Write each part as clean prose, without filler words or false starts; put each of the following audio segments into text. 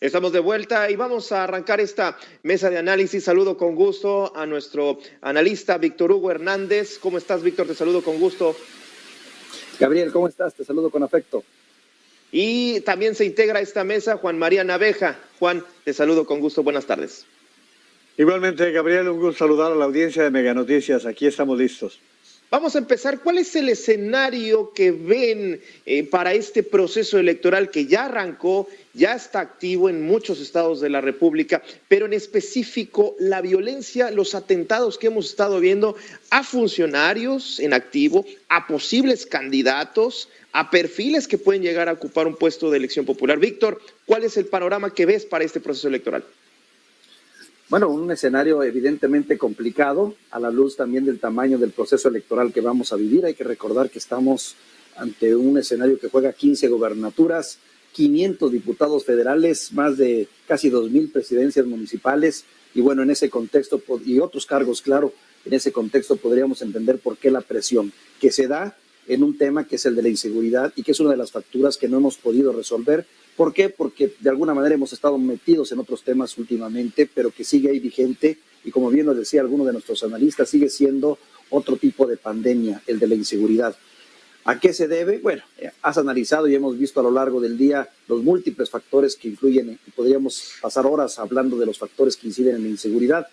Estamos de vuelta y vamos a arrancar esta mesa de análisis. Saludo con gusto a nuestro analista Víctor Hugo Hernández. ¿Cómo estás, Víctor? Te saludo con gusto. Gabriel, ¿cómo estás? Te saludo con afecto. Y también se integra a esta mesa Juan María Naveja. Juan, te saludo con gusto. Buenas tardes. Igualmente, Gabriel, un gusto saludar a la audiencia de Mega Noticias. Aquí estamos listos. Vamos a empezar. ¿Cuál es el escenario que ven para este proceso electoral que ya arrancó, ya está activo en muchos estados de la República, pero en específico la violencia, los atentados que hemos estado viendo a funcionarios en activo, a posibles candidatos, a perfiles que pueden llegar a ocupar un puesto de elección popular? Víctor, ¿cuál es el panorama que ves para este proceso electoral? Bueno, un escenario evidentemente complicado a la luz también del tamaño del proceso electoral que vamos a vivir. Hay que recordar que estamos ante un escenario que juega 15 gobernaturas, 500 diputados federales, más de casi 2,000 presidencias municipales y bueno, en ese contexto y otros cargos, claro, en ese contexto podríamos entender por qué la presión que se da en un tema que es el de la inseguridad y que es una de las facturas que no hemos podido resolver. ¿Por qué? Porque de alguna manera hemos estado metidos en otros temas últimamente, pero que sigue ahí vigente y como bien lo decía alguno de nuestros analistas, sigue siendo otro tipo de pandemia, el de la inseguridad. ¿A qué se debe? Bueno, has analizado y hemos visto a lo largo del día los múltiples factores que influyen y podríamos pasar horas hablando de los factores que inciden en la inseguridad,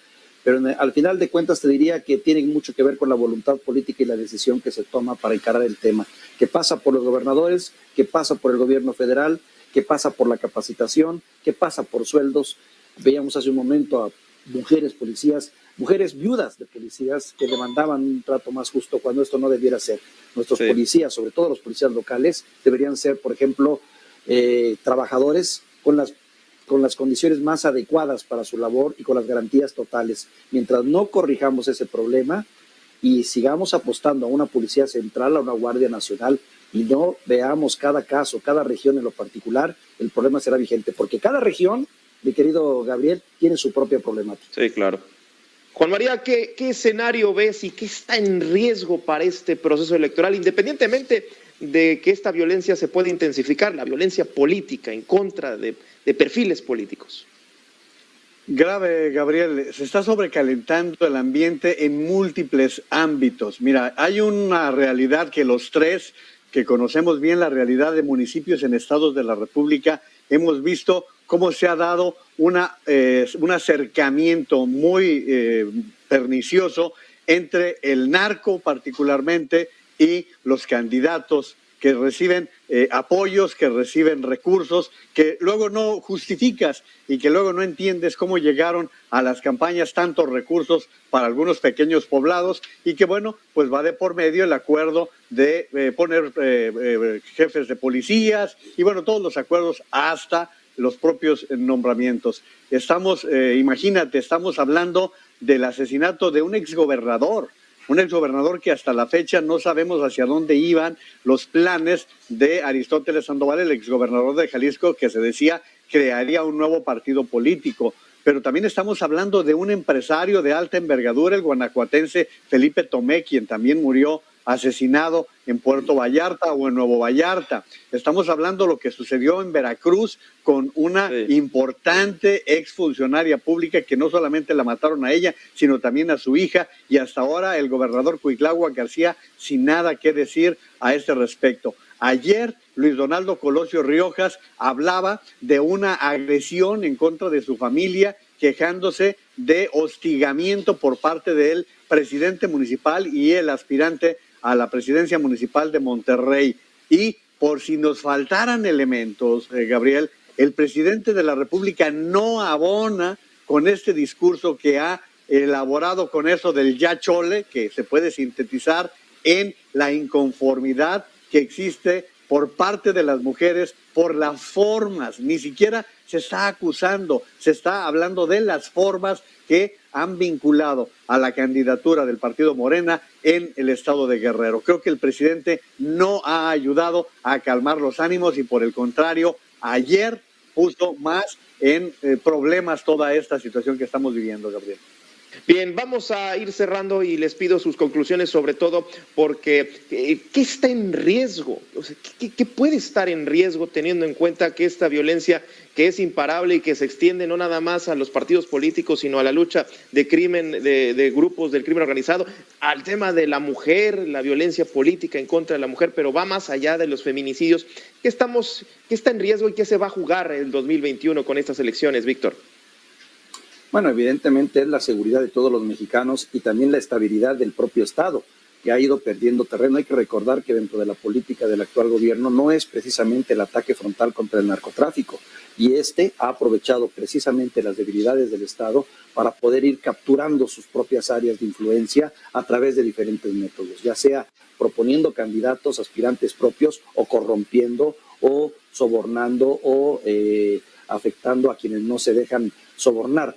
pero al final de cuentas te diría que tienen mucho que ver con la voluntad política y la decisión que se toma para encarar el tema, que pasa por los gobernadores, que pasa por el gobierno federal, que pasa por la capacitación, que pasa por sueldos. Veíamos hace un momento a mujeres policías, mujeres viudas de policías que demandaban un trato más justo cuando esto no debiera ser. Nuestros policías, sobre todo los policías locales, deberían ser, por ejemplo, trabajadores con las condiciones más adecuadas para su labor y con las garantías totales. Mientras no corrijamos ese problema y sigamos apostando a una policía central, a una Guardia Nacional, y no veamos cada caso, cada región en lo particular, el problema será vigente, porque cada región, mi querido Gabriel, tiene su propia problemática. Sí, claro. Juan María, ¿qué escenario ves y qué está en riesgo para este proceso electoral, independientemente de que esta violencia se pueda intensificar, la violencia política en contra de perfiles políticos? Grave, Gabriel, se está sobrecalentando el ambiente en múltiples ámbitos. Mira, hay una realidad que los tres que conocemos bien la realidad de municipios en estados de la República, hemos visto cómo se ha dado un acercamiento muy pernicioso entre el narco particularmente y los candidatos que reciben apoyos, que reciben recursos, que luego no justificas y que luego no entiendes cómo llegaron a las campañas tantos recursos para algunos pequeños poblados y que bueno, pues va de por medio el acuerdo de poner jefes de policías y bueno, todos los acuerdos hasta los propios nombramientos. Imagínate, estamos hablando del asesinato de un exgobernador que hasta la fecha no sabemos hacia dónde iban los planes de Aristóteles Sandoval, el exgobernador de Jalisco, que se decía crearía un nuevo partido político. Pero también estamos hablando de un empresario de alta envergadura, el guanajuatense Felipe Tomé, quien también murió asesinado en Puerto Vallarta o en Nuevo Vallarta. Estamos hablando de lo que sucedió en Veracruz con una importante exfuncionaria pública que no solamente la mataron a ella, sino también a su hija y hasta ahora el gobernador Cuitláhuac García sin nada que decir a este respecto. Ayer Luis Donaldo Colosio Riojas hablaba de una agresión en contra de su familia, quejándose de hostigamiento por parte del presidente municipal y el aspirante a la presidencia municipal de Monterrey. Y por si nos faltaran elementos, Gabriel, el presidente de la República no abona con este discurso que ha elaborado con eso del ya chole, que se puede sintetizar en la inconformidad que existe por parte de las mujeres por las formas. Ni siquiera se está acusando, se está hablando de las formas que han vinculado a la candidatura del partido Morena en el estado de Guerrero. Creo que el presidente no ha ayudado a calmar los ánimos y por el contrario, ayer puso más en problemas toda esta situación que estamos viviendo, Gabriel. Bien, vamos a ir cerrando y les pido sus conclusiones, sobre todo porque ¿qué está en riesgo? O sea, ¿qué puede estar en riesgo teniendo en cuenta que esta violencia que es imparable y que se extiende no nada más a los partidos políticos, sino a la lucha de crimen, de grupos del crimen organizado, al tema de la mujer, la violencia política en contra de la mujer, pero va más allá de los feminicidios? ¿Qué está en riesgo y qué se va a jugar el 2021 con estas elecciones, Víctor? Bueno, evidentemente es la seguridad de todos los mexicanos y también la estabilidad del propio Estado, que ha ido perdiendo terreno. Hay que recordar que dentro de la política del actual gobierno no es precisamente el ataque frontal contra el narcotráfico, y este ha aprovechado precisamente las debilidades del Estado para poder ir capturando sus propias áreas de influencia a través de diferentes métodos, ya sea proponiendo candidatos, aspirantes propios, o corrompiendo o sobornando o afectando a quienes no se dejan sobornar.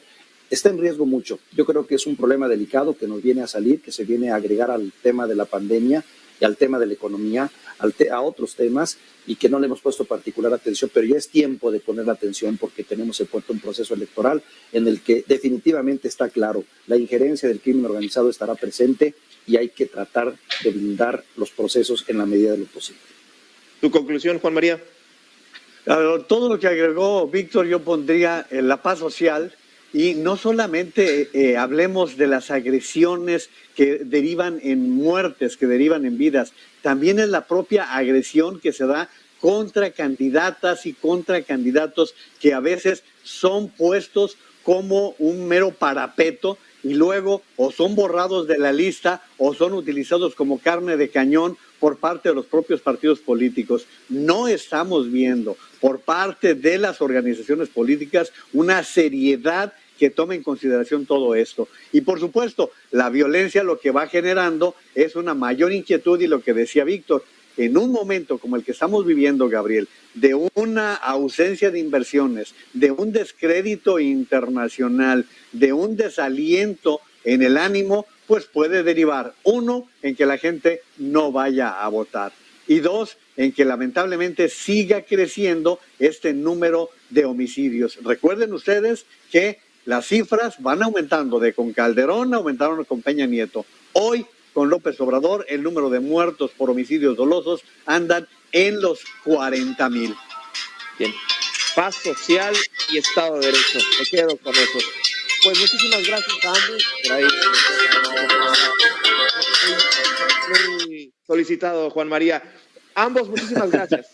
Está en riesgo mucho. Yo creo que es un problema delicado que nos viene a salir, que se viene a agregar al tema de la pandemia y al tema de la economía, a otros temas, y que no le hemos puesto particular atención, pero ya es tiempo de poner la atención porque tenemos en puerto un proceso electoral en el que definitivamente está claro, la injerencia del crimen organizado estará presente y hay que tratar de blindar los procesos en la medida de lo posible. ¿Tu conclusión, Juan María? Todo lo que agregó Víctor yo pondría en la paz social. Y no solamente hablemos de las agresiones que derivan en muertes, que derivan en vidas, también es la propia agresión que se da contra candidatas y contra candidatos que a veces son puestos como un mero parapeto y luego o son borrados de la lista o son utilizados como carne de cañón por parte de los propios partidos políticos. No estamos viendo por parte de las organizaciones políticas una seriedad que tome en consideración todo esto. Y por supuesto, la violencia lo que va generando es una mayor inquietud, y lo que decía Víctor, en un momento como el que estamos viviendo, Gabriel, de una ausencia de inversiones, de un descrédito internacional, de un desaliento en el ánimo, pues puede derivar, uno, en que la gente no vaya a votar, y dos, en que lamentablemente siga creciendo este número de homicidios. Recuerden ustedes que las cifras van aumentando, con Calderón aumentaron con Peña Nieto. Hoy, con López Obrador, el número de muertos por homicidios dolosos andan en los 40,000. Bien, paz social y Estado de Derecho. Me quedo con eso. Pues muchísimas gracias a ambos. Muy solicitado, Juan María. Ambos, muchísimas gracias.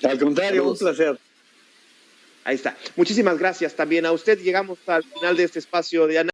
Al contrario, un placer. Ahí está. Muchísimas gracias también a usted. Llegamos al final de este espacio de análisis.